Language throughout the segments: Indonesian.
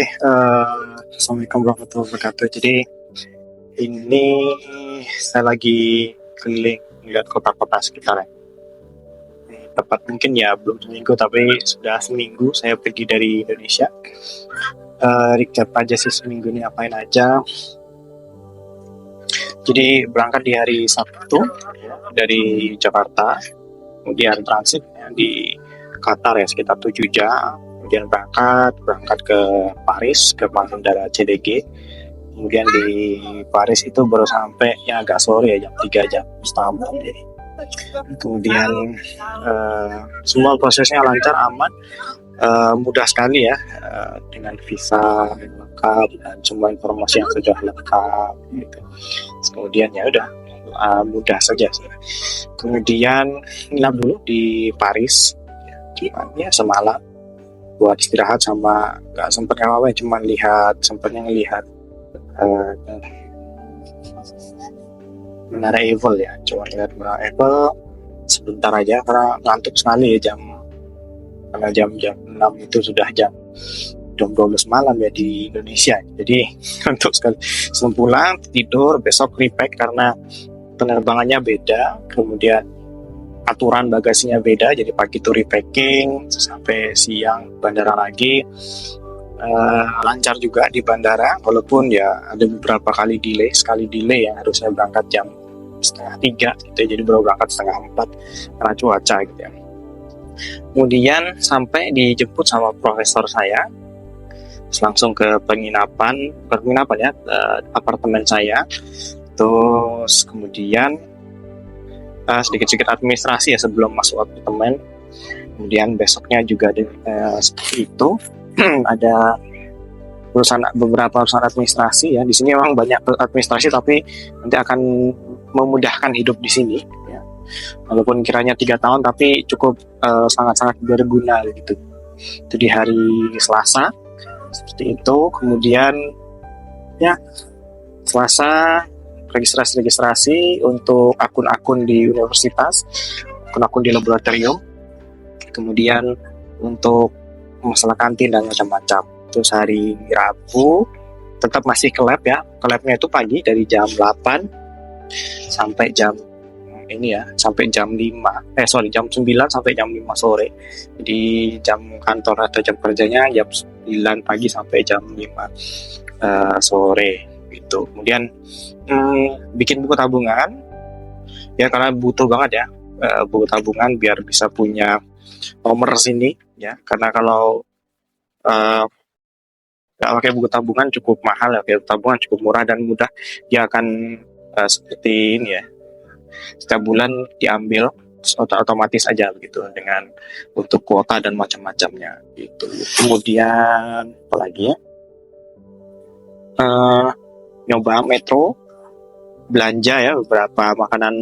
Assalamualaikum warahmatullahi wabarakatuh. Jadi ini saya lagi keliling melihat kota-kota sekitar. Tepat mungkin ya belum seminggu, tapi sudah seminggu saya pergi dari Indonesia. Recap aja sih seminggu ini apain aja. Jadi berangkat di hari Sabtu dari Jakarta, kemudian transit di Qatar ya sekitar 7 jam. Kemudian berangkat ke Paris, ke bandara CDG. Kemudian di Paris itu baru sampai ya agak sore ya, jam 3 jam setengah 4 jadi. Kemudian semua prosesnya lancar, aman, mudah sekali ya, dengan visa yang lengkap dan semua informasi yang sudah lengkap gitu. Kemudian ya udah mudah saja sih. Kemudian nginap dulu di Paris ya semalam buat istirahat, sama nggak sempet apa-apa, cuma sempatnya ngelihat Menara Eiffel ya, cuma lihat Menara Eiffel sebentar aja karena ngantuk sekali ya, karena jam 6 itu sudah jam 12 malam ya di Indonesia, jadi ngantuk sekali. Sebelum pulang tidur, besok repack karena penerbangannya beda, kemudian aturan bagasinya beda, jadi pagi itu repacking sampai siang bandara lagi. Lancar juga di bandara, walaupun ya ada beberapa kali sekali delay yang harusnya berangkat jam setengah 3 gitu, jadi baru berangkat setengah 4 karena cuaca gitu ya. Kemudian sampai dijemput sama profesor saya, langsung ke penginapan ya, apartemen saya. Terus kemudian sedikit-sedikit administrasi ya sebelum masuk apartemen. Kemudian besoknya juga seperti itu. Ada beberapa urusan administrasi ya. Di sini memang banyak administrasi, tapi nanti akan memudahkan hidup di sini ya. Walaupun kiranya 3 tahun, tapi cukup sangat-sangat berguna gitu. Itu di hari Selasa seperti itu. Kemudian ya Selasa registrasi untuk akun-akun di universitas, akun-akun di laboratorium, kemudian untuk masalah kantin dan macam-macam. Terus hari Rabu tetap masih ke lab ya. Ke labnya itu pagi dari jam 8 sampai jam 9 sampai jam 5 sore. Jadi jam kantor atau jam kerjanya jam 9 pagi sampai jam 5 sore gitu. Kemudian bikin buku tabungan ya, karena butuh banget ya buku tabungan biar bisa punya nomor sini ya, karena kalau nggak pakai buku tabungan cukup mahal ya. Buku tabungan cukup murah dan mudah, dia akan seperti ini ya, setiap bulan diambil otomatis aja begitu, dengan untuk kuota dan macam-macamnya gitu. Kemudian apalagi ya, nyoba metro, belanja ya beberapa makanan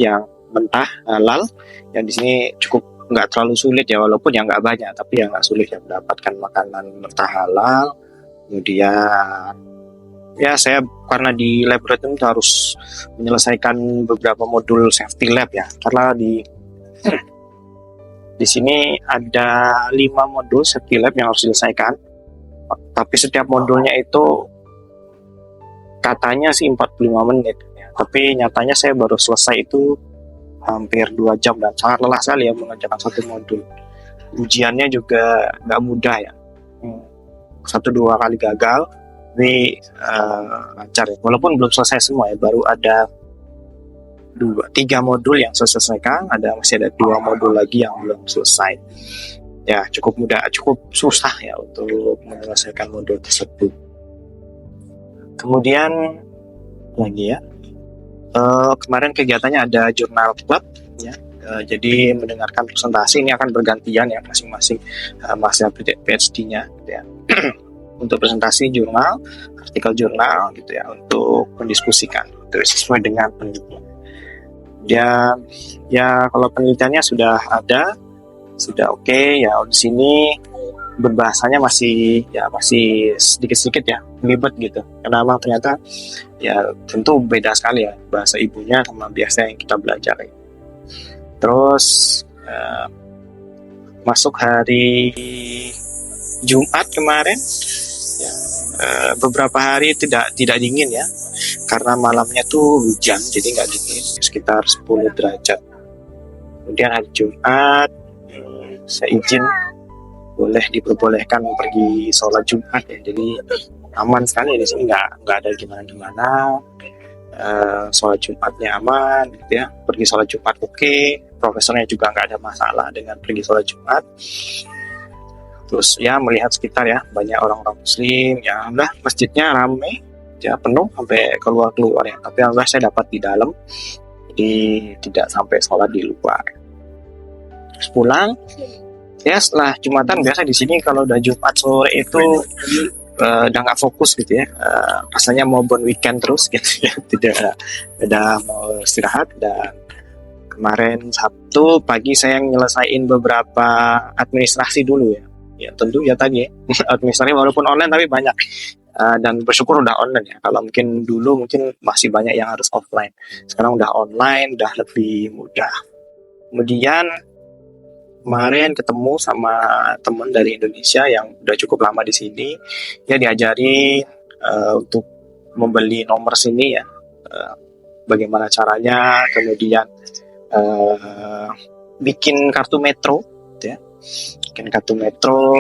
yang mentah halal yang di sini cukup nggak terlalu sulit ya, walaupun yang nggak banyak, tapi yang nggak sulit ya mendapatkan makanan mentah halal. Kemudian ya saya karena di laboratorium itu harus menyelesaikan beberapa modul safety lab ya, karena di sini ada 5 modul safety lab yang harus diselesaikan, tapi setiap modulnya itu katanya sih 45 menit ya, tapi nyatanya saya baru selesai itu hampir 2 jam dan sangat lelah sekali ya mengerjakan satu modul. Ujiannya juga nggak mudah ya, 1-2 kali gagal, tapi lancar ya. Walaupun belum selesai semua ya, baru ada 3 modul yang saya selesaikan, masih ada 2 modul lagi yang belum selesai. Ya cukup susah ya untuk menyelesaikan modul tersebut. Kemudian lagi ya, kemarin kegiatannya ada jurnal club ya, jadi mendengarkan presentasi. Ini akan bergantian ya, masing-masing mahasiswa PhD-nya gitu ya. Untuk presentasi jurnal, artikel jurnal gitu ya, untuk mendiskusikan itu sesuai dengan penelitian. Dan ya kalau penelitiannya sudah ada, sudah oke ya. Di sini berbahasanya masih sedikit-sedikit ya ribet gitu, karena memang ternyata ya tentu beda sekali ya bahasa ibunya sama biasa yang kita belajar. Terus masuk hari Jumat kemarin beberapa hari tidak dingin ya, karena malamnya tuh hujan, jadi nggak dingin, sekitar 10 derajat. Kemudian hari Jumat, saya izin boleh diperbolehkan pergi sholat Jumat ya, jadi aman sekali di sini, nggak ada gimana-gimana. Sholat Jumatnya aman gitu ya, pergi sholat Jumat oke. Profesornya juga nggak ada masalah dengan pergi sholat Jumat. Terus ya melihat sekitar ya, banyak orang-orang muslim ya, alhamdulillah masjidnya ramai ya, penuh sampai keluar ya, tapi alhamdulillah saya dapat di dalam, jadi tidak sampai sholat di luar. Terus pulang ya, setelah Jumatan biasa di sini kalau udah Jumat sore itu udah nggak fokus gitu ya, rasanya mau bon weekend terus gitu ya, tidak ada, mau istirahat. Dan kemarin Sabtu pagi saya nyelesain beberapa administrasi dulu ya tentu ya tadi ya, administrasi walaupun online tapi banyak. Dan bersyukur udah online ya, kalau mungkin dulu mungkin masih banyak yang harus offline, sekarang udah online, udah lebih mudah. Kemudian kemarin ketemu sama teman dari Indonesia yang udah cukup lama di sini, dia diajari untuk membeli nomor sini ya, bagaimana caranya, kemudian bikin kartu metro ya, bikin kartu metro,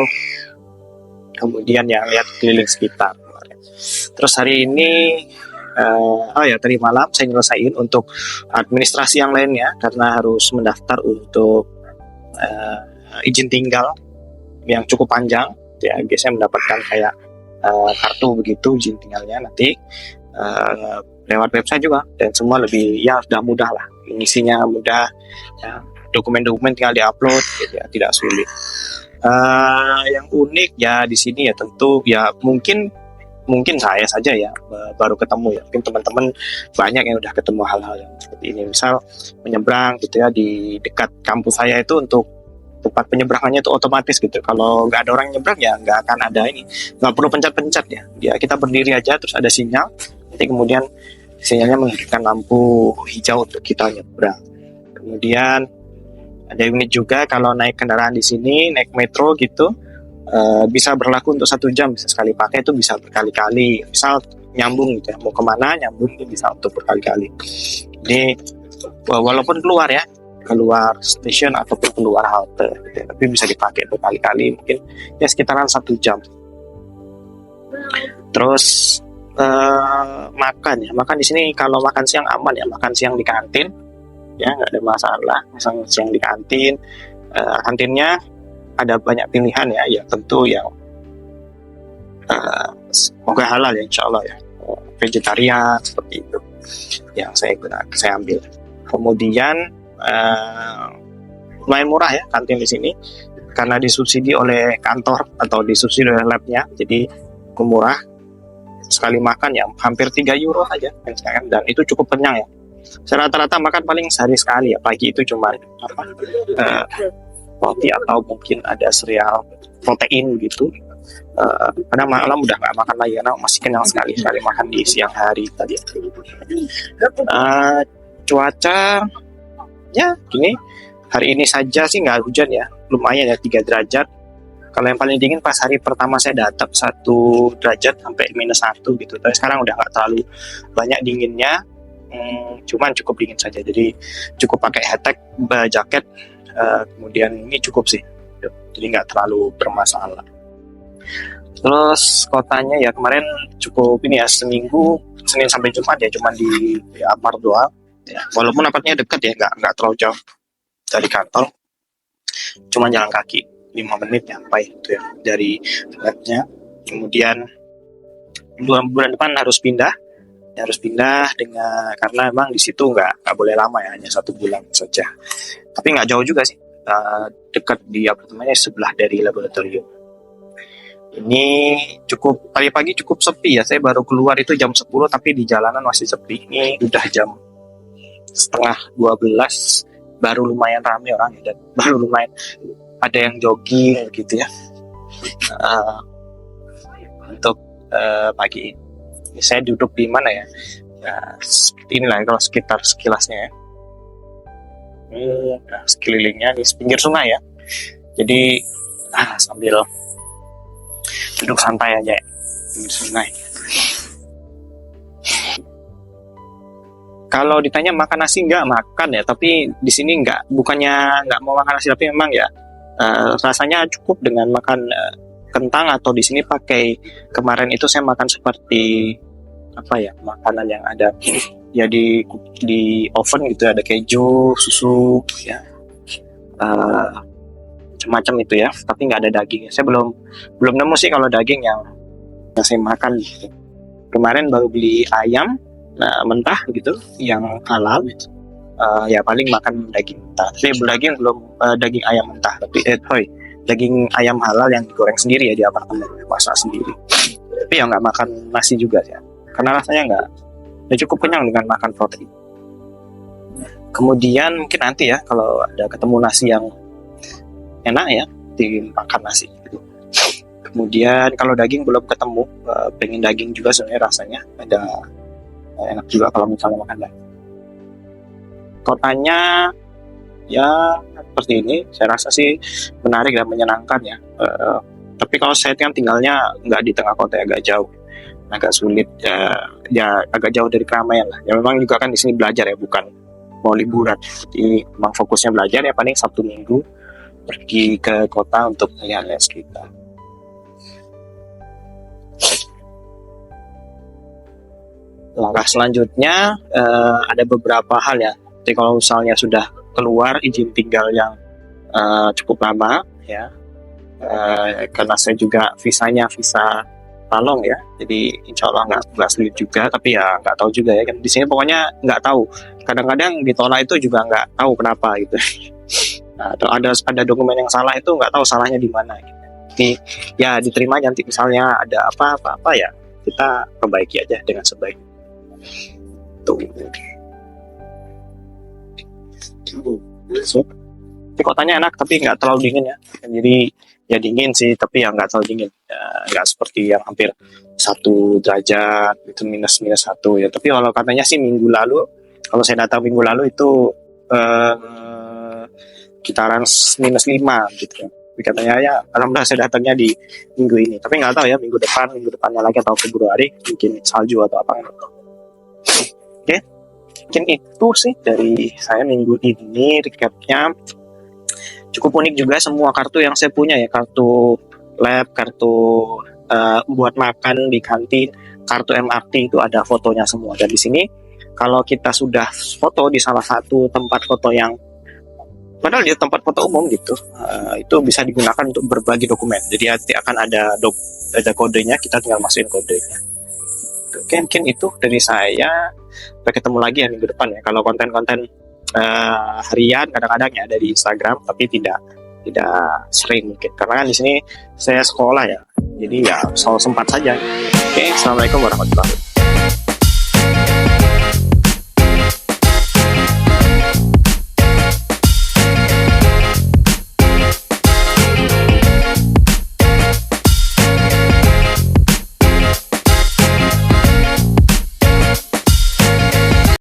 kemudian yang lihat keliling sekitar. Terus hari ini tadi malam saya nyelesain untuk administrasi yang lainnya, karena harus mendaftar untuk izin tinggal yang cukup panjang ya, biasanya mendapatkan kayak kartu begitu izin tinggalnya nanti lewat website juga, dan semua lebih ya sudah mudah lah, ngisinya mudah ya, dokumen-dokumen tinggal diupload gitu ya, tidak sulit. Yang unik ya di sini ya tentu ya, mungkin saya saja ya baru ketemu ya, mungkin teman-teman banyak yang udah ketemu hal-hal yang seperti ini. Misal menyeberang gitu ya, di dekat kampus saya itu untuk tempat penyeberangannya itu otomatis gitu, kalau nggak ada orang nyebrang ya nggak akan ada ini, nggak perlu pencet-pencet ya, kita berdiri aja terus ada sinyal, nanti kemudian sinyalnya menghidupkan lampu hijau untuk kita nyebrang. Kemudian ada unit juga kalau naik kendaraan di sini, naik metro gitu, bisa berlaku untuk 1 jam, bisa sekali pakai itu bisa berkali-kali, misal nyambung gitu ya, mau kemana nyambung itu bisa untuk berkali-kali. Jadi walaupun keluar stasiun ataupun keluar halte gitu ya, tapi bisa dipakai berkali-kali, mungkin ya sekitaran 1 jam. Terus makan di sini, kalau makan siang aman ya, makan siang di kantin ya, nggak ada masalah, makan siang di kantin. Kantinnya ada banyak pilihan ya tentu yang semoga halal ya, insya Allah ya, vegetarian seperti itu yang saya ambil. Kemudian lumayan murah ya kantin di sini, karena disubsidi oleh kantor atau disubsidi oleh labnya, jadi murah. Sekali makan ya hampir 3 euro aja dan itu cukup kenyang ya. Saya rata-rata makan paling sehari sekali ya, pagi itu cuma roti atau mungkin ada sereal protein gitu, karena malam udah nggak makan lagi karena masih kenyang sekali makan di siang hari tadi. Cuaca ya gini, hari ini saja sih nggak hujan ya, lumayan ya 3 derajat. Kalau yang paling dingin pas hari pertama saya datang 1 derajat sampai -1 gitu, tapi sekarang udah nggak terlalu banyak dinginnya, cuman cukup dingin saja, jadi cukup pakai headtech, jaket, kemudian ini cukup sih, jadi nggak terlalu bermasalah. Terus kotanya ya kemarin cukup ini ya, seminggu Senin sampai Jumat ya cuma di apart doang ya, walaupun apartnya dekat ya, nggak terlalu jauh dari kantor, cuma jalan kaki 5 menit nyampe itu ya dari labnya. Kemudian bulan depan harus pindah dengan, karena memang di situ nggak boleh lama ya, hanya 1 bulan saja, tapi nggak jauh juga sih, dekat di apartemennya, sebelah dari laboratorium. Ini cukup pagi-pagi cukup sepi ya, saya baru keluar itu jam 10 tapi di jalanan masih sepi. Ini udah jam setengah 12 baru lumayan ramai orang ya, dan baru lumayan ada yang jogging gitu ya, untuk pagi ini. Saya duduk di mana ya, seperti inilah kalau sekitar sekilasnya ya. Sekelilingnya di pinggir sungai ya, jadi sambil duduk santai aja ya. pinggir sungai. Kalau ditanya makan nasi, nggak makan ya, tapi di sini bukannya nggak mau makan nasi, tapi memang ya rasanya cukup dengan makan kentang, atau di sini pakai, kemarin itu saya makan seperti apa ya, makanan yang ada ya di oven gitu, ada keju, susu ya, macam-macam itu ya, tapi nggak ada daging. Saya belum nemu sih kalau daging yang saya makan gitu. Kemarin baru beli ayam mentah gitu yang halal gitu. Ya paling makan daging mentah, tapi belum daging ayam mentah, tapi daging ayam halal yang digoreng sendiri ya di apartemen, masak sendiri. Tapi ya nggak makan nasi juga ya, karena rasanya nggak cukup kenyang dengan makan protein. Kemudian mungkin nanti ya kalau ada ketemu nasi yang enak ya, dimakan nasi gitu. Kemudian kalau daging belum ketemu, pengen daging juga sebenarnya, rasanya ada enak juga kalau misalnya makan daging. Kotanya ya seperti ini, saya rasa sih menarik dan menyenangkan ya. Tapi kalau saya kan tinggalnya nggak di tengah kota, agak jauh, agak sulit ya, agak jauh dari keramaian lah. Ya memang juga kan di sini belajar ya, bukan mau liburan. Jadi memang fokusnya belajar ya, paling Sabtu Minggu pergi ke kota untuk melihat sekitar. Langkah selanjutnya ada beberapa hal ya. Jadi kalau misalnya sudah keluar izin tinggal yang cukup lama ya, karena saya juga visanya visa talong ya, jadi insya Allah nggak sulit juga, tapi ya nggak tahu juga ya kan, di sini pokoknya nggak tahu, kadang-kadang ditolak itu juga nggak tahu kenapa gitu. Nah, atau ada dokumen yang salah, itu nggak tahu salahnya di mana gitu. Jadi ya diterima, nanti misalnya ada apa ya kita perbaiki aja dengan sebaik tuh. Tapi kotanya enak, tapi nggak terlalu dingin ya. Jadi ya dingin sih, tapi ya nggak terlalu dingin. Nggak seperti yang hampir 1 derajat itu, minus 1 ya. Tapi kalau katanya sih minggu lalu, kalau saya datang minggu lalu itu kitaran -5 gitu ya. Tapi katanya ya alhamdulillah saya datangnya di minggu ini. Tapi nggak tahu ya minggu depannya lagi, atau Februari mungkin salju atau apa. Oke. Mungkin itu sih dari saya minggu ini recapnya. Cukup unik juga semua kartu yang saya punya ya, kartu lab, kartu buat makan di kantin, kartu MRT itu ada fotonya semua. Dan di sini kalau kita sudah foto di salah satu tempat foto yang padahal di tempat foto umum gitu, itu bisa digunakan untuk berbagi dokumen. Jadi nanti akan ada kodenya, kita tinggal masukin kodenya. Mungkin itu dari saya. Sampai ketemu lagi ya minggu depan ya. Kalau konten-konten harian kadang-kadang ya ada di Instagram, tapi tidak sering mungkin, karena kan di sini saya sekolah ya, jadi ya selalu sempat saja. Oke, assalamualaikum warahmatullahi wabarakatuh.